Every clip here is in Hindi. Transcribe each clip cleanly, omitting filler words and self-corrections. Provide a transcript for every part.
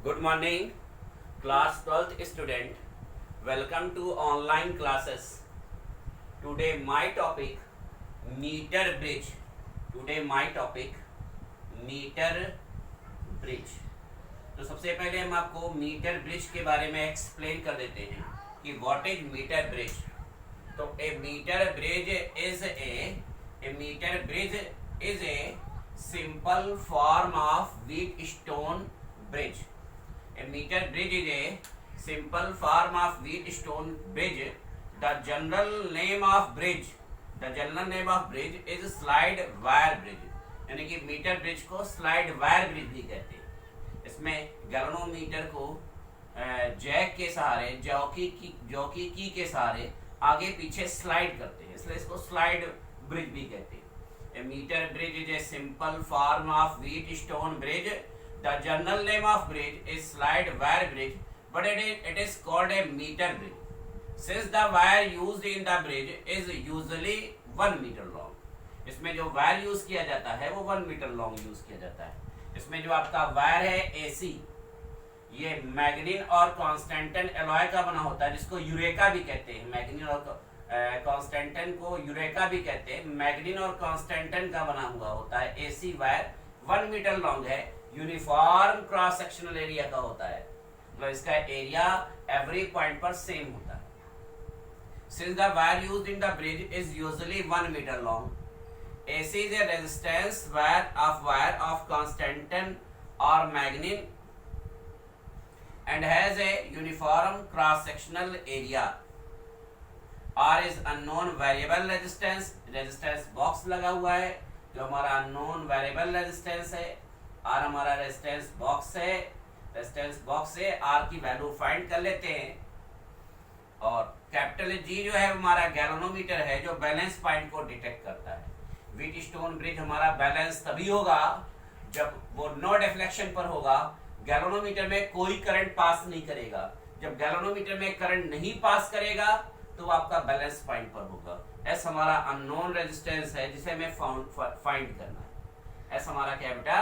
Good morning, class 12th student. Welcome to online classes. Today my topic meter bridge. Today my topic meter bridge. तो सबसे पहले हम आपको मीटर ब्रिज के बारे में एक्सप्लेन कर देते हैं कि व्हाट इज मीटर ब्रिज. तो a metre bridge is a simple form of wheatstone bridge. A meter bridge is a simple form of wheatstone bridge. The general name of bridge is slide wire bridge. यानी कि मीटर ब्रिज को स्लाइड वायर ब्रिज भी कहते हैं. इसमें गैल्वेनोमीटर को जैक के सहारे जॉकी की के सहारे आगे पीछे स्लाइड करते हैं, इसलिए इसको स्लाइड ब्रिज भी कहते हैं. A meter bridge is a simple form of wheatstone bridge. The general name of bridge is slide wire bridge, but it is called a meter bridge since the wire used in the bridge is usually 1 meter long. इसमें जो वायर यूज किया जाता है वो 1 मीटर लॉन्ग यूज किया जाता है. इसमें जो आपका वायर है एसी, ये मैग्नीन और कॉन्स्टेंटन एलॉय का बना होता है, जिसको यूरेका भी कहते हैं. मैग्नीन और कॉन्स्टेंटन को यूरेका भी कहते हैं. मैग्नीन और कॉन्स्टेंटन का बना हुआ होता है एसी वायर, 1 मीटर लॉन्ग है, यूनिफॉर्म क्रॉस सेक्शनल एरिया का होता है, मतलब इसका एरिया एवरी पॉइंट पर सेम होता है. Since the wire used in the bridge is usually 1 metre long, AC is a resistance wire of Constantan or Magnin and has a uniform cross-sectional area. R is unknown variable resistance. Resistance box लगा हुआ है जो हमारा unknown variable resistance है. R हमारा resistance box है. resistance box से R की वैल्यू फाइंड कर लेते हैं. और कैपिटल G जो है हमारा गैल्वेनोमीटर है जो बैलेंस पॉइंट को डिटेक्ट करता है. व्हीटस्टोन ब्रिज हमारा बैलेंस तभी होगा जब वो नो डिफ्लेक्शन पर होगा. गैल्वेनोमीटर में कोई करंट पास नहीं करेगा. जब गैल्वेनोमीटर में करंट नहीं पास करेगा तो आपका बैलेंस पॉइंट पर होगा. एस हमारा अननोन रेजिस्टेंस है जिसे हमें फाइंड करना है. एस हमारा क्या बेटा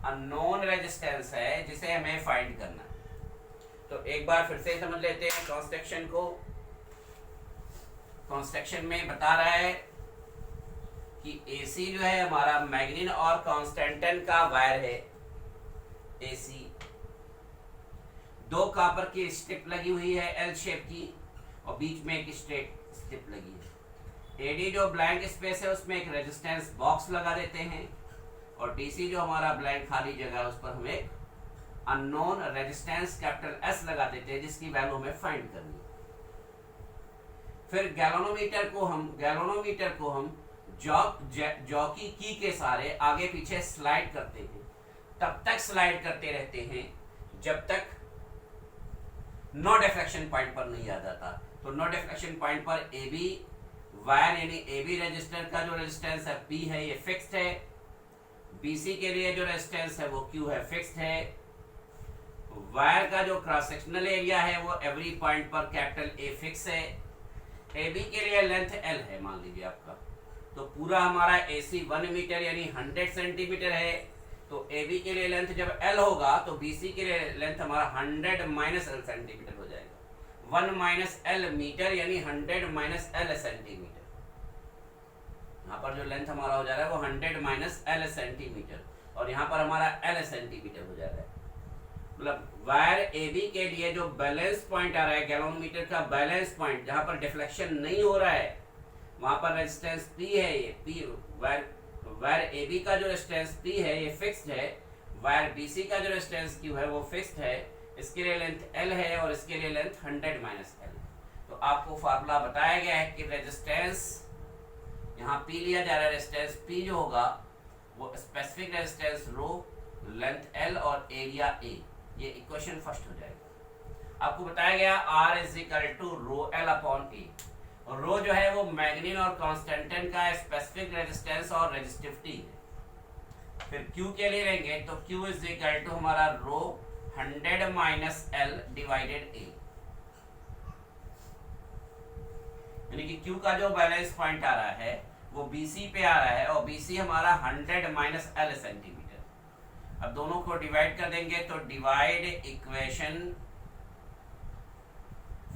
अननोन रेजिस्टेंस है जिसे हमें फाइंड करना है. तो एक बार फिर से समझ लेते हैं कंस्ट्रक्शन को. कंस्ट्रक्शन में बता रहा है कि AC जो है हमारा मैग्नीन और कॉन्स्टेंटन का वायर है. AC दो कॉपर की स्ट्रिप लगी हुई है L शेप की और बीच में एक स्ट्रेट स्ट्रिप लगी है. AD जो ब्लैंक स्पेस है उसमें एक रेजिस्टेंस बॉक्स लगा देते हैं और DC जो हमारा ब्लैंक खाली जगह है उस पर हम एक अननोन रेजिस्टेंस कैपिटल S लगा देते हैं जिसकी वैल्यू हमें फाइंड करनी है. फिर गैल्वेनोमीटर को हम जॉकी की के सारे आगे पीछे स्लाइड करते हैं. तब तक स्लाइड करते रहते हैं जब तक नो डिफ्लेक्शन पॉइंट पर नहीं आ जाता. तो नो डिफ्लेक्शन पॉइंट पर AB वायर यानी AB रेजिस्टर का जो रेजिस्टेंस है P है ये फिक्स्ड है. BC के लिए जो रेजिस्टेंस है वो Q है फिक्स्ड है. वायर का जो क्रॉस सेक्शनल एरिया है वो एवरी पॉइंट पर कैपिटल A फिक्स है. AB के लिए लेंथ L है मान लीजिए आपका. तो पूरा हमारा AC 1 मीटर यानी 100 सेंटीमीटर है. तो AB के लिए लेंथ जब L होगा तो BC के लिए लेंथ हमारा 100 माइनस L सेंटीमीटर हो जाएगा. 1 माइनस L मीटर यानी 100 माइनस L सेंटीमीटर. यहाँ पर जो लेंथ हमारा हो जा रहा है वो 100 माइनस L सेंटीमीटर और यहाँ पर हमारा L सेंटीमीटर हो जा रहा है. मतलब वायर AB के लिए जो बैलेंस पॉइंट आ रहा है गैल्वेनोमीटर का बैलेंस पॉइंट जहाँ पर डिफ्लेक्शन नहीं हो रहा है वहां पर रेजिस्टेंस P है. ये P वायर AB का जो रेजिस्टेंस P है ये फिक्स्ड है. वायर BC का जो रेजिस्टेंस Q है वो फिक्स्ड है. इसके लिए लेंथ L है और इसके लिए लेंथ 100 माइनस L. तो आपको फार्मूला बताया गया है कि रेजिस्टेंस यहाँ P लिया जा रहा है. रेजिस्टेंस P जो होगा वो specific resistance rho, length L और एरिया A. ये इक्वेशन फर्स्ट हो जाएगा. आपको बताया गया R is equal to rho L upon A. और रो जो है वो मैग्नीन और कॉन्स्टेंटन का स्पेसिफिक रेजिस्टेंस और रेजिस्टिविटी है. फिर Q के लिए लेंगे तो Q इज इक्वल टू हमारा रो 100 माइनस L डिवाइडेड A. यानी कि Q का जो बैलेंस पॉइंट आ रहा है वो BC पे आ रहा है और BC हमारा 100 माइनस L सेंटीमीटर. अब दोनों को डिवाइड कर देंगे तो divide equation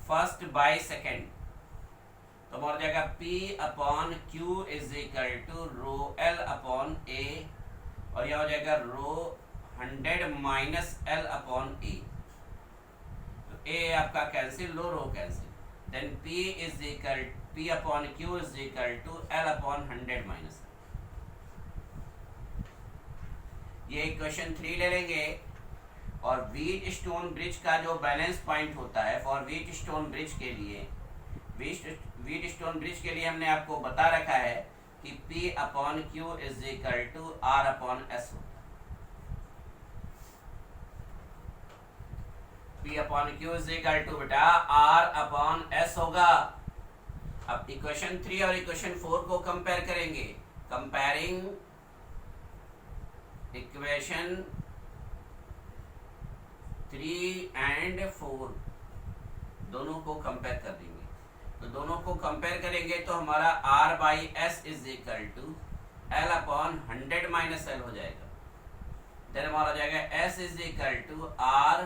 first by second, तो हमारा जाएगा P upon Q is equal to rho L upon A, और यह हो जाएगा rho 100 minus L upon A। तो A आपका कैंसिल, लो rho cancel, then P upon Q is equal to L upon 100 minus. ये इक्वेशन 3 ले लेंगे, और व्हीटस्टोन ब्रिज का जो बैलेंस पॉइंट होता है फॉर व्हीटस्टोन ब्रिज के लिए, व्हीटस्टोन ब्रिज के लिए हमने आपको बता रखा है कि P upon Q is equal to R upon S होता है। P upon Q is equal to बेटा R अपॉन S होगा। अब इक्वेशन 3 और इक्वेशन 4 को कंपेयर करेंगे, कंपेयरिंग इक्वेशन 3 एंड 4, दोनों को कंपेयर कर देंगे। तो दोनों को कंपेयर करेंगे तो हमारा R by S is equal to L upon 100 minus L हो जाएगा। देन हमारा हो जाएगा S is equal to R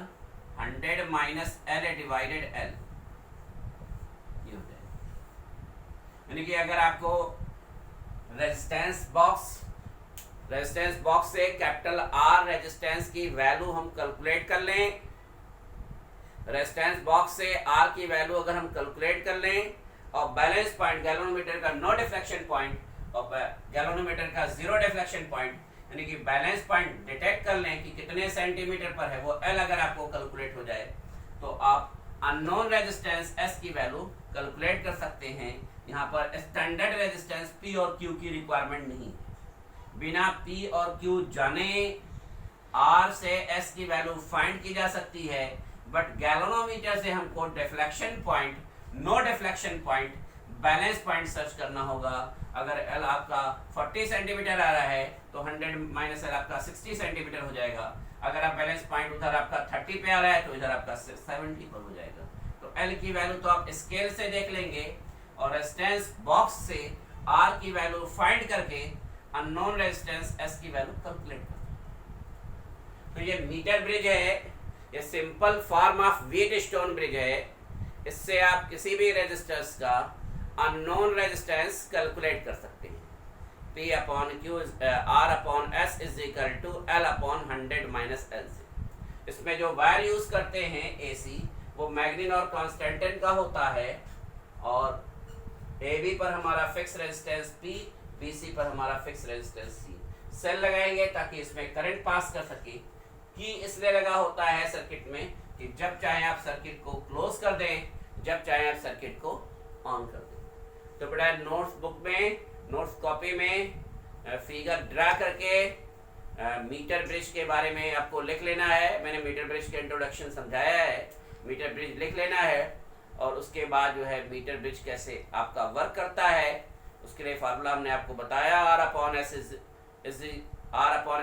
100 minus L divided L, ये हो जाएगा। यानी कि अगर आपको रेजिस्टेंस बॉक्स से कैपिटल R रेजिस्टेंस की वैल्यू हम कैलकुलेट कर लें, रेजिस्टेंस बॉक्स से R की वैल्यू अगर हम कैलकुलेट कर लें, और बैलेंस पॉइंट गैल्वेनोमीटर का नो डिफ्लेक्शन पॉइंट और गैल्वेनोमीटर का जीरो डिफ्लेक्शन पॉइंट, यानी कि बैलेंस पॉइंट डिटेक्ट कर लें कि कितने सेंटीमीटर पर है, वो L अगर आपको कैलकुलेट हो जाए तो आप अननोन रेजिस्टेंस S की वैल्यू कैलकुलेट कर सकते हैं। यहाँ पर स्टैंडर्ड रेजिस्टेंस P और Q की रिक्वायरमेंट नहीं है, बिना P और Q जाने R से S की वैल्यू फाइंड की जा सकती है, बट गैल्वेनोमीटर से हमको deflection point, no deflection point, balance point search करना होगा। अगर L आपका 40 सेंटीमीटर आ रहा है तो 100 माइनस L आपका 60 सेंटीमीटर हो जाएगा। अगर आप बैलेंस पॉइंट उधर आपका 30 पे आ रहा है तो इधर आपका 70 पर हो जाएगा। तो L की वैल्यू तो आप स्केल से देख लेंगे, और रेजिस्टेंस बॉक्स से R की वैल्यू फाइंड करके अननोन रेजिस्टेंस S की वैल्यू कैलकुलेट करते। तो ये मीटर ब्रिज है, ये simple form of Wheatstone bridge है। इससे आप किसी भी रेजिस्टेंस का अननोन रेजिस्टेंस कैलकुलेट कर सकते हैं। P upon Q R upon S is equal to L upon 100 minus L से। इसमें जो वायर यूज करते हैं AC, वो मैग्नीन और कॉन्स्टेंटिन का होता है, और AB पर हमारा फिक्स रेजिस्टेंस P, BC पर हमारा फिक्स रेजिस्टेंस C। सेल लगाएंगे ताकि इसमें करंट पास कर सके। की इसलिए लगा होता है सर्किट में कि जब चाहे आप सर्किट को क्लोज कर दें, जब चाहे आप सर्किट को ऑन कर दें। तो बेटा नोट्स बुक में, नोट्स कॉपी में फिगर ड्रा करके मीटर ब्रिज के बारे में आपको लिख लेना है। मैंने मीटर ब्रिज के इंट्रोडक्शन समझाया है, मीटर ब्रिज लिख लेना है, और उसके बाद जो है मीटर ब्रिज कैसे आपका वर्क करता है उसके लिए फार्मूला हमने आपको बताया। R upon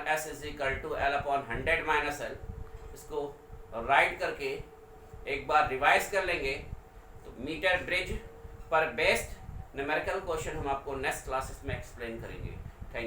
S is equal to L upon 100 minus L। इसको राइट करके एक बार रिवाइज कर लेंगे तो मीटर ब्रिज पर बेस्ड न्यूमेरिकल क्वेश्चन हम आपको नेक्स्ट क्लासेस में एक्सप्लेन करेंगे।